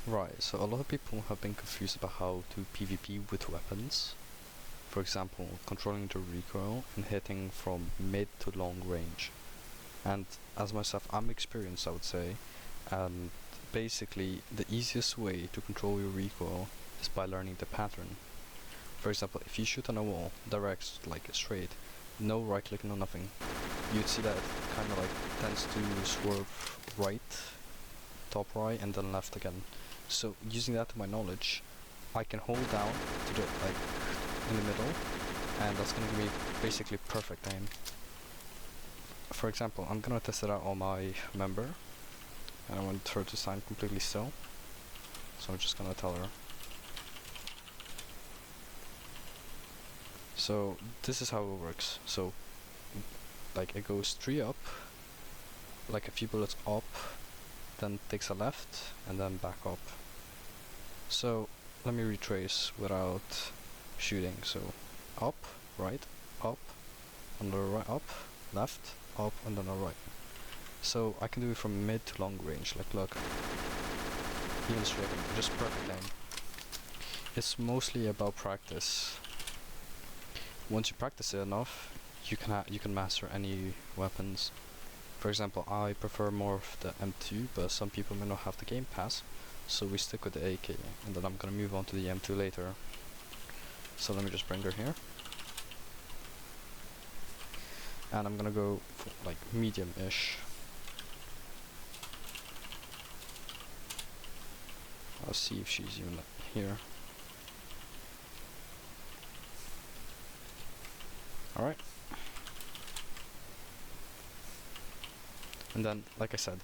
Right, so a lot of people have been confused about how to PvP with weapons. For example, controlling the recoil and hitting from mid to long range. And as myself, I'm experienced, I would say, and basically the easiest way to control your recoil is by learning the pattern. For example, if you shoot on a wall, direct, like straight, no right click, no nothing, you'd see that it kind of like tends to swerve right, top right, and then left again. So using that to my knowledge, I can hold down to the like in the middle, and that's gonna give me basically perfect aim. For example, I'm gonna test it out on my member, and I want her to stand completely still. So I'm just gonna tell her. So this is how it works. So like it goes 3 up, like a few bullets up, then takes a left, and then back up. So let me retrace without shooting. So up, right, up, and the right, up, left, up, and then a right. So I can do it from mid to long range. Like look, even straight aim, just perfect aim. It's mostly about practice. Once you practice it enough, you can master any weapons. For example, I prefer more of the M2, but some people may not have the game pass, so we stick with the AK, and then I'm gonna move on to the M2 later. So let me just bring her here, and I'm gonna go for like medium-ish. I'll see if she's even here. Alright. And then, like I said,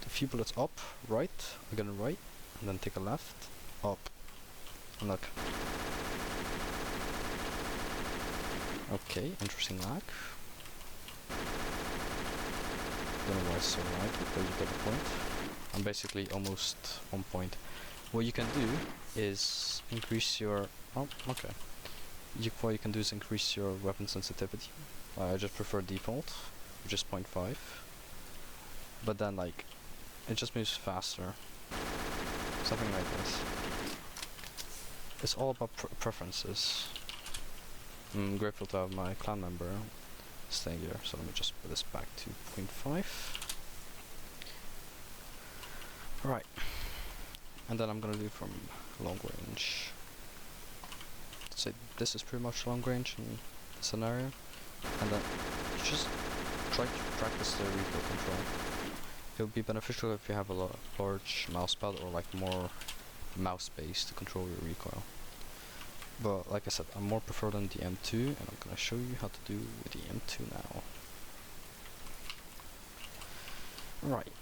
a few bullets up, right, again right, and then take a left, up, and look. Okay, interesting lag. Don't know why it's so laggy, but you get the point. I'm basically almost on point. What you can do is increase your... oh, okay. What you can do is increase your weapon sensitivity. I just prefer default, which is 0.5. But then like, it just moves faster. Something like this. It's all about preferences. I'm grateful to have my clan member staying here, so let me just put this back to 0.5. Right. And then I'm gonna do from long range. Say this is pretty much long range in the scenario, and then you just try to practice the recoil control. It would be beneficial if you have a large mouse pad or like more mouse space to control your recoil. But like I said, I'm more preferred on the M2, and I'm gonna show you how to do with the M2 now. Right.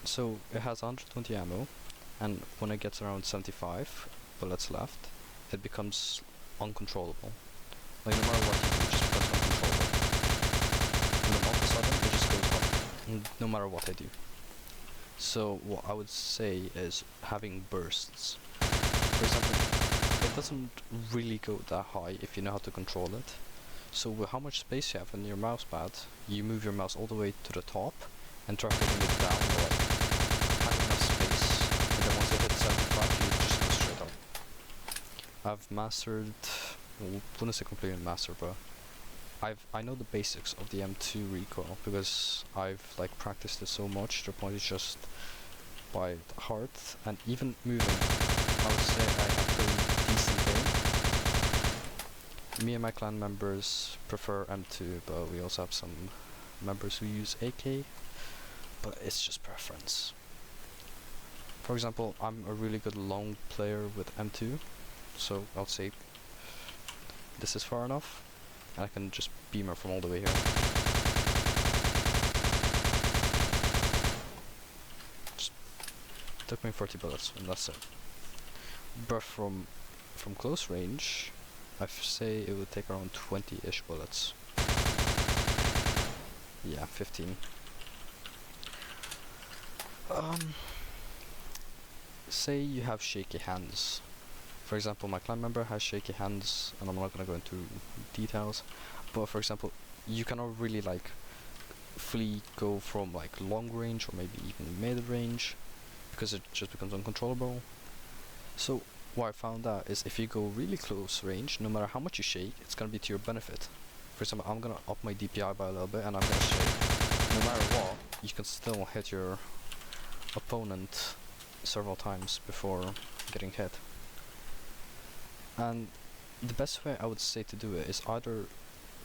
So it has 120 ammo, and when it gets around 75 bullets left, it becomes uncontrollable. Like no matter what you do, it just becomes uncontrollable. And then all of a sudden, it just goes up, no matter what I do. So what I would say is having bursts. For example, it doesn't really go that high if you know how to control it. So with how much space you have in your mouse pad, you move your mouse all the way to the top and try holding it down or like have enough space. And then once it hits 75, you just go straight up. I've mastered, well, wouldn't say completely mastered, but I know the basics of the M2 recoil because I've like practiced it so much to the point it's just by heart, and even moving, I would say I have pretty decent aim. Me and my clan members prefer M2, but we also have some members who use AK, but it's just preference. For example, I'm a really good long player with M2. So I'll say this is far enough, and I can just beam her from all the way here. Just took me 40 bullets, and that's it. But from close range, I say it would take around 20-ish bullets. Yeah, 15. Say you have shaky hands. For example, my clan member has shaky hands, and I'm not gonna go into details, but for example, you cannot really like fully go from like long range or maybe even mid range, because it just becomes uncontrollable. So what I found out is if you go really close range, no matter how much you shake, it's gonna be to your benefit. For example, I'm gonna up my DPI by a little bit and I'm gonna shake. No matter what, you can still hit your opponent several times before getting hit. And the best way I would say to do it is either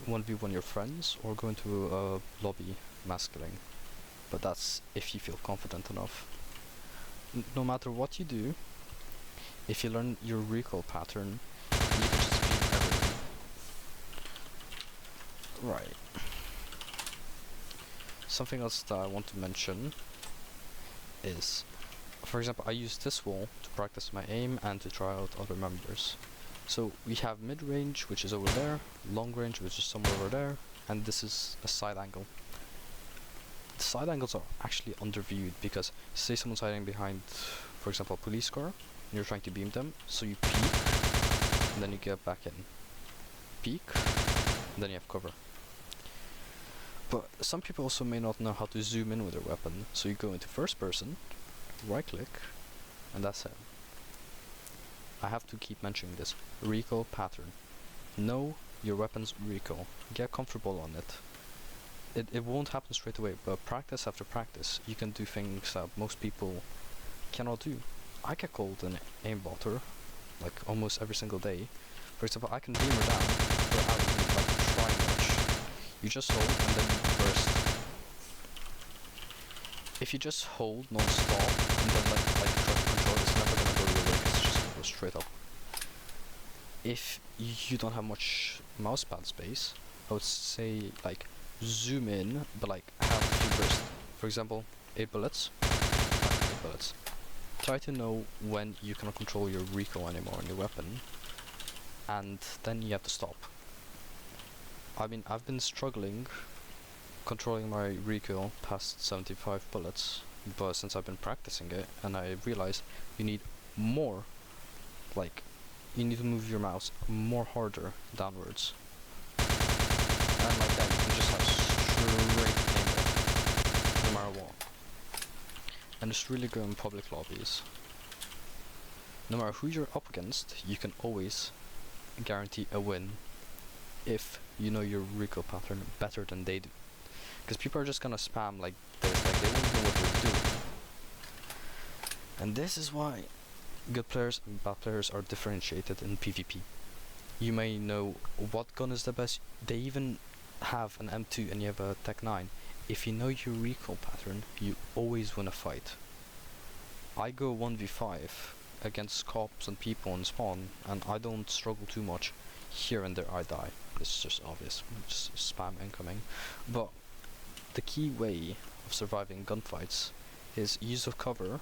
1v1 your friends or go into a lobby masculine. But that's if you feel confident enough. No matter what you do, if you learn your recoil pattern, you can just beat everything. Right. Something else that I want to mention is, for example, I use this wall to practice my aim and to try out other members. So we have mid-range, which is over there, long range, which is somewhere over there, and this is a side angle. The side angles are actually underviewed because say someone's hiding behind, for example, a police car, and you're trying to beam them, so you peek, and then you get back in. Peek, and then you have cover. But some people also may not know how to zoom in with their weapon, so you go into first person, right click, and that's it. I have to keep mentioning this. Recoil pattern. Know your weapon's recoil. Get comfortable on it. It won't happen straight away, but practice after practice, you can do things that most people cannot do. I get called an aimbotter, like almost every single day. For example, I can beam her down without even like trying much. You just hold and then you burst. If you just hold non-stop and then like try to control, it's never gonna go your way. It's just gonna go straight up. If you don't have much mousepad space, I would say like zoom in, but like have a few bursts. For example, 8 bullets. 8 bullets. Try to know when you cannot control your recoil anymore on your weapon, and then you have to stop. I mean, I've been struggling controlling my recoil past 75 bullets, but since I've been practicing it, and I realized you need more, like, you need to move your mouse more harder downwards. And like that, you can just have straight aim, no matter what. And it's really good in public lobbies. No matter who you're up against, you can always guarantee a win if you know your recoil pattern better than they do. Because people are just gonna spam like this, like they won't know what they're doing. And this is why good players and bad players are differentiated in PvP. You may know what gun is the best. They even have an M2 and you have a Tech 9. If you know your recoil pattern, you always win a fight. I go 1v5 against cops and people in spawn, and I don't struggle too much. Here and there I die. It's just obvious, just spam incoming. But the key way of surviving gunfights is use of cover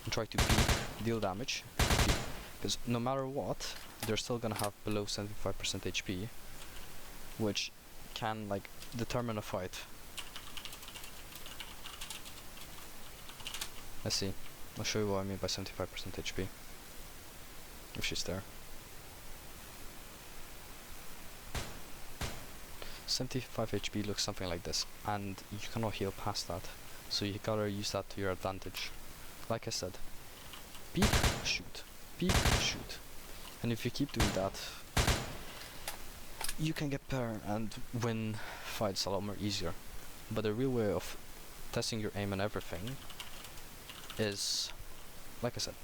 and try to peek, deal damage, because no matter what, they're still gonna have below 75% HP, which can like determine a fight. Let's see. I'll show you what I mean by 75% HP. If she's there. 75 HP looks something like this, and you cannot heal past that, so you gotta use that to your advantage. Like I said, peek, shoot, peek, shoot, and if you keep doing that, you can get better and win fights a lot more easier. But the real way of testing your aim and everything is, like I said,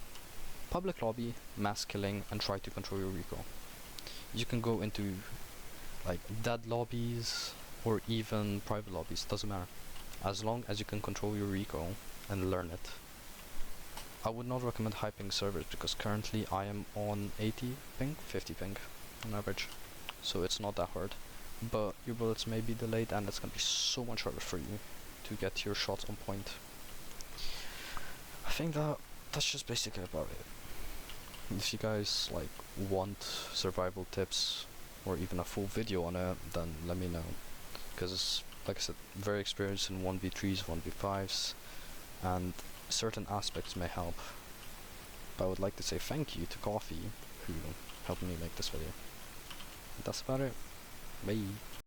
public lobby, mass killing, and try to control your recoil. You can go into like dead lobbies or even private lobbies, doesn't matter, as long as you can control your recoil and learn it. I would not recommend hyping servers because currently I am on 80 ping, 50 ping on average, so it's not that hard, but your bullets may be delayed and it's gonna be so much harder for you to get your shots on point. I think that's just basically about it. If you guys like want survival tips or even a full video on it, then let me know, because like I said, very experienced in 1v3s, 1v5s, and certain aspects may help. But I would like to say thank you to Coffee, who helped me make this video. That's about it. Bye.